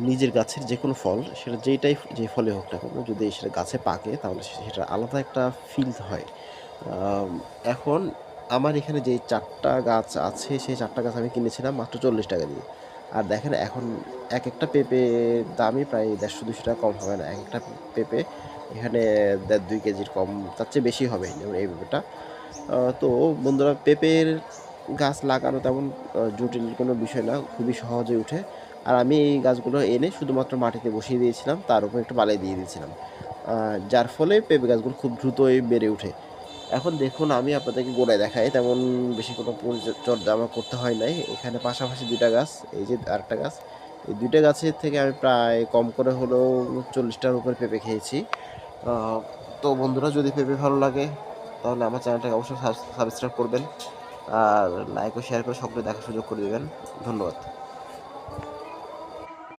নিজের গাছের যে কোনো ফল সেটা যে ফলই হোক না কেন যদি সেটা গাছে পাকে তাহলে সেটা আলাদা একটা ফিল হয়। আম এখন আমার এখানে যে ৪ টা গাছ আছে সেই ৪ টা গাছ আমি কিনেছিলাম মাত্র ৳৪০ দিয়ে। আর দেখেন এখন একেকটা পেঁপের দামই প্রায় ৳১৫০-৳২০০ কম হবে না। একেকটা পেঁপে এখানে ১.৫-২ কেজির কম তার চেয়ে বেশি হবে যেমন এই পেঁপেটা। তো বন্ধুরা পেঁপের গাছ লাগানো তেমন জটিল কোনো বিষয় না। খুবই সহজে উঠে। আর আমি এই গাছগুলো এনে শুধুমাত্র মাটিতে বসিয়ে দিয়েছিলাম। তার উপর একটু বালি দিয়ে দিয়েছিলাম। আ যার ফলে পেঁপে গাছগুলো খুব দ্রুতই বেড়ে ওঠে। এখন দেখুন আমি আপনাদেরকে গোড়ায় দেখাই। তেমন বেশি কোনো পরিচর্যা আমার করতে হয় নাই। এখানে পাশাপাশি ২ টা গাছ, এই যে আরেকটা গাছ। এই ২ টা গাছের থেকে আমি প্রায় কম করে হলেও ৪০ টার উপরে পেঁপে খেয়েছি। আ তো বন্ধুরা যদি পেঁপে ভালো লাগে তাহলে আমার চ্যানেলটাকে অবশ্যই সাবস্ক্রাইব করবেন। আর লাইক ও শেয়ার করে সকলে দেখার সুযোগ করে দিবেন। ধন্যবাদ।